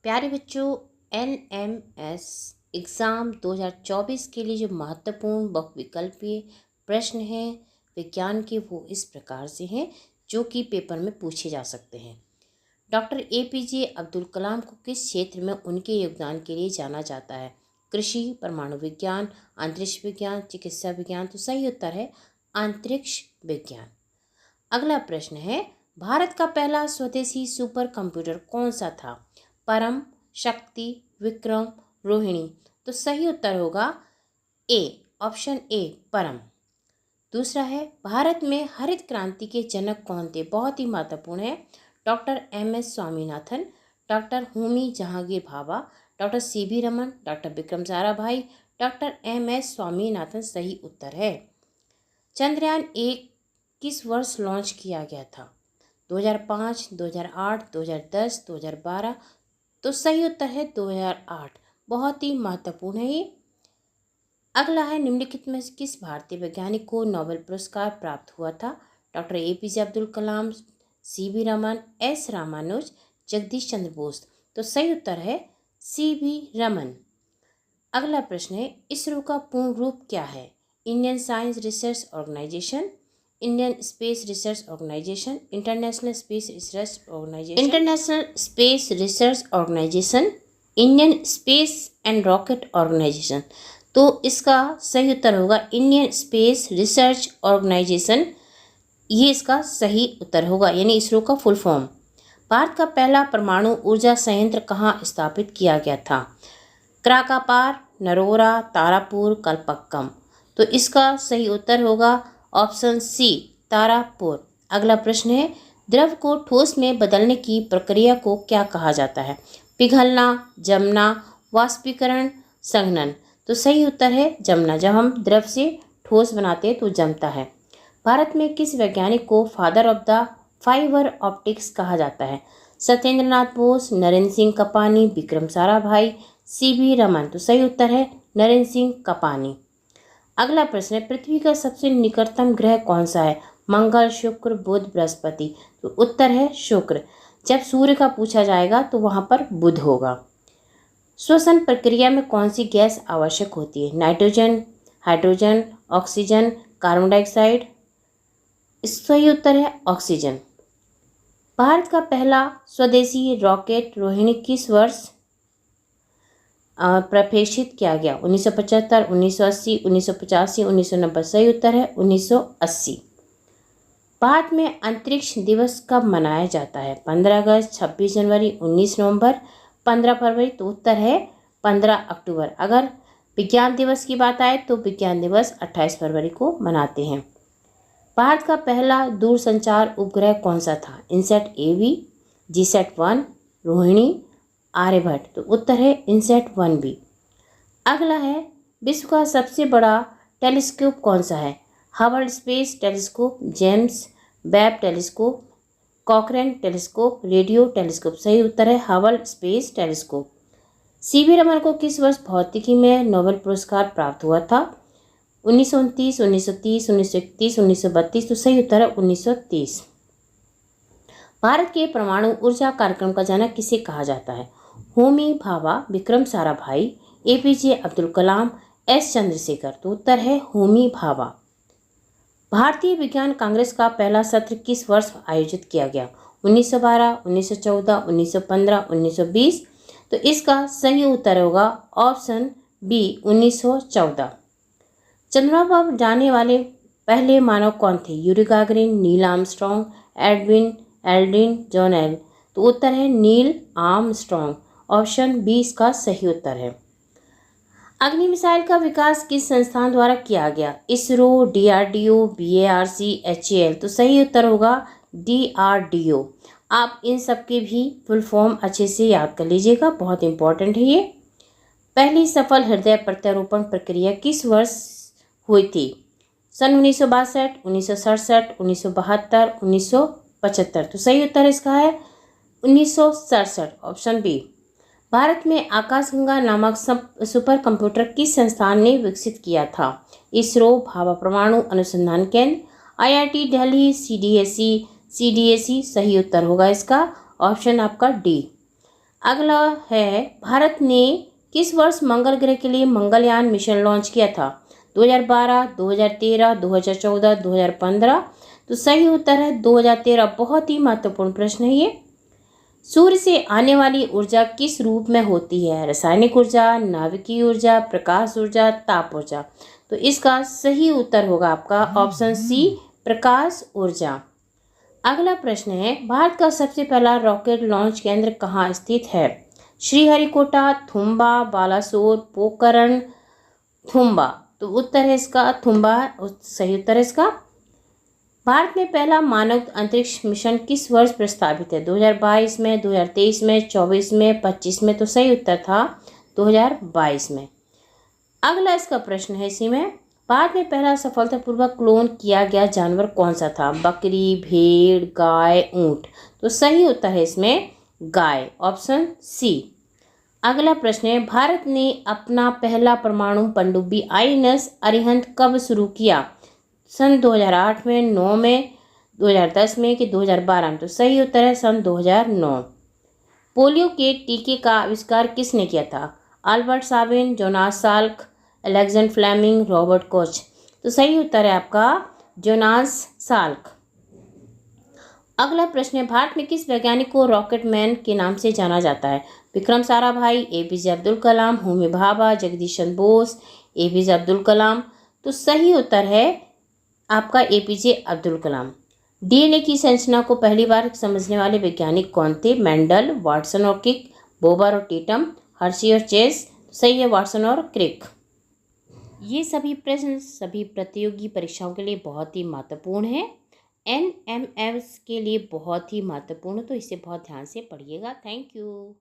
प्यारे बच्चों, LMS exam 2024 के लिए जो महत्वपूर्ण बहुविकल्पीय प्रश्न हैं विज्ञान के, वो इस प्रकार से हैं जो कि पेपर में पूछे जा सकते हैं। डॉक्टर APJ अब्दुल कलाम को किस क्षेत्र में उनके योगदान के लिए जाना जाता है? कृषि, परमाणु विज्ञान, अंतरिक्ष विज्ञान, चिकित्सा विज्ञान। तो सही उत्तर है अंतरिक्ष विज्ञान। अगला प्रश्न है, भारत का पहला स्वदेशी सुपर कंप्यूटर कौन सा था? परम, शक्ति, विक्रम, रोहिणी। तो सही उत्तर होगा ए, ऑप्शन ए, परम। दूसरा है, भारत में हरित क्रांति के जनक कौन थे? बहुत ही महत्वपूर्ण है। Doctor MS Swaminathan, doctor Homi Jahangir Bhabha, doctor CB Raman, doctor Vikram Sarabhai, doctor MS Swaminathan. सही उत्तर है। चंद्रयान-1 किस वर्ष लॉन्च किया गया था? 2005, 2008, 2010, 2012। तो सही उत्तर है 2008। बहुत ही महत्वपूर्ण है ये। अगला है, निम्नलिखित में किस भारतीय वैज्ञानिक को नोबेल पुरस्कार प्राप्त हुआ था? Doctor APJ Abdul Kalam, CB Raman, S Ramanuj, Jagdish Chandra Bose. तो सही उत्तर है CB रमन। अगला प्रश्न है, इसरो का पूर्ण रूप क्या है? Indian Science Research Organisation, Indian Space Research Organisation, International Space Research Organisation, Indian Space and Rocket Organisation. तो इसका सही उत्तर होगा इंडियन स्पेस रिसर्च ऑर्गेनाइजेशन। ये इसका सही उत्तर होगा, यानी इसरो का फुल फॉर्म। भारत का पहला परमाणु ऊर्जा संयंत्र कहाँ स्थापित किया गया था? क्राकापार, नरोरा, तारापुर, कलपक्कम। तो इसका सही उत्तर होगा ऑप्शन C, तारापुर। अगला प्रश्न है, द्रव को ठोस में बदलने की प्रक्रिया को क्या कहा जाता है? पिघलना, जमना, वाष्पीकरण, संघनन। तो सही उत्तर है जमना। जब हम द्रव से ठोस बनाते हैं तो जमता है। भारत में किस वैज्ञानिक को father of the fibre optics कहा जाता है? सत्येंद्र नाथ बोस, नरेंद्र सिंह कपानी, विक्रम साराभाई, CB रमन। तो सही उत्तर है नरेंद्र सिंह कपानी। अगला प्रश्न है, पृथ्वी का सबसे निकटतम ग्रह कौन सा है? मंगल, शुक्र, बुध, बृहस्पति। तो उत्तर है शुक्र। जब सूर्य का पूछा जाएगा तो वहां पर बुध होगा। श्वसन प्रक्रिया में कौन सी गैस आवश्यक होती है? Nitrogen, hydrogen, oxygen, carbon dioxide. सही उत्तर है ऑक्सीजन। भारत का पहला स्वदेशी रॉकेट रोहिणी किस वर्ष प्रक्षेपित किया गया? 1975, 1980, 1985, 1990। सही उत्तर है 1980। भारत में अंतरिक्ष दिवस कब मनाया जाता है? 15 अगस्त, 26 जनवरी, 19 नवंबर, 15 फरवरी। तो उत्तर है 15 अक्टूबर। अगर विज्ञान दिवस की बात आए तो विज्ञान दिवस 28 फरवरी को मनाते हैं। भारत का पहला दूरसंचार उपग्रह कौन सा था? INSAT AB, GSAT-1, Rohini, Aryabhata. तो उत्तर है इनसैट 1B। अगला है, विश्व का सबसे बड़ा टेलीस्कोप कौन सा है? Hubble space telescope, James Webb telescope, कॉकरेन telescope, radio telescope. सही उत्तर है Hubble space telescope. CB Raman को किस वर्ष भौतिकी में नोबेल पुरस्कार प्राप्त हुआ था? 1929, 1930, 1931, 1932। तो सही उत्तर है 1930। भारत के परमाणु ऊर्जा कार्यक्रम का जनक किसे कहा जाता है? Homi Bhabha, Vikram Sarabhai, APJ Abdul Kalam, S Chandrashekhar. तो उत्तर है होमी भाभा। भारतीय विज्ञान कांग्रेस का पहला सत्र किस वर्ष आयोजित किया गया? 1912, 1914, 1915, 1920। तो इसका सही उत्तर होगा ऑप्शन B, 1914। चंद्रमा पर जाने वाले पहले मानव कौन थे? Yuri Gagarin, Neil Armstrong, Edwin Aldrin, John L. तो उत्तर है नील आर्मस्ट्रॉन्ग। ऑप्शन B इसका सही उत्तर है। अग्नि मिसाइल का विकास किस संस्थान द्वारा किया गया? ISRO, DRDO, BARC, HAL। तो सही उत्तर होगा DRDO। आप इन सब के भी फुल फॉर्म अच्छे से याद कर लीजिएगा, बहुत इंपॉर्टेंट है ये। पहली सफल हृदय प्रत्यारोपण प्रक्रिया किस वर्ष हुई थी? सन 1962, 1967, 1972, 1975। तो सही उत्तर इसका है 1967, ऑप्शन B। भारत में आकाशगंगा नामक सुपर कंप्यूटर किस संस्थान ने विकसित किया था? इसरो, भाभा परमाणु अनुसंधान केंद्र, IIT दिल्ली, CDSE। सही उत्तर होगा इसका ऑप्शन आपका D। अगला है, भारत ने किस वर्ष मंगल ग्रह के लिए मंगलयान मिशन लॉन्च किया था? 2012, 2013, 2014, 2015। तो सही उत्तर है 2013। बहुत ही महत्वपूर्ण प्रश्न है ये। सूर्य से आने वाली ऊर्जा किस रूप में होती है? रासायनिक ऊर्जा, नाभिकीय ऊर्जा, प्रकाश ऊर्जा, ताप ऊर्जा। तो इसका सही उत्तर होगा आपका ऑप्शन सी, प्रकाश ऊर्जा। अगला प्रश्न है, भारत का सबसे पहला रॉकेट लॉन्च केंद्र कहाँ स्थित है? श्रीहरिकोटा, थुम्बा, बालासोर, पोखरण, थुम्बा। तो उत्तर है इसका थुम्बा, सही उत्तर है इसका। भारत में पहला मानव अंतरिक्ष मिशन किस वर्ष प्रस्तावित है? 2022 में, 2023 में, 24 में, 25 में। तो सही उत्तर था 2022 में। अगला इसका प्रश्न है इसी में, भारत में पहला सफलतापूर्वक क्लोन किया गया जानवर कौन सा था? बकरी, भेड़, गाय, ऊंट। तो सही उत्तर है इसमें गाय, ऑप्शन सी। अगला प्रश्न है, भारत ने अपना पहला परमाणु पनडुब्बी INS अरिहंत कब शुरू किया? सन 2008 में, 9 में, 2010 में कि 2012 में। तो सही उत्तर है सन 2009। पोलियो के टीके का आविष्कार किसने किया था? Albert Sabin, Jonas Salk, Alexander Fleming, Robert Koch. तो सही उत्तर है आपका जोनास साल्क। अगला प्रश्न है, भारत में किस वैज्ञानिक को रॉकेट मैन के नाम से जाना जाता है? Vikram Sarabhai, APJ Abdul Kalam, Homi Bhabha, Jagdish Chandra Bose, APJ Abdul Kalam. तो सही उत्तर है आपका APJ अब्दुल कलाम। DNA की संरचना को पहली बार समझने वाले वैज्ञानिक कौन थे? मेंडल, वाटसन और क्रिक, बोबर और टीटम, हर्शी और चेस। सही है वाटसन और क्रिक। ये सभी प्रश्न सभी प्रतियोगी परीक्षाओं के लिए बहुत ही महत्वपूर्ण है। NMS के लिए बहुत ही महत्वपूर्ण, तो इसे बहुत ध्यान से पढ़िएगा। Thank you.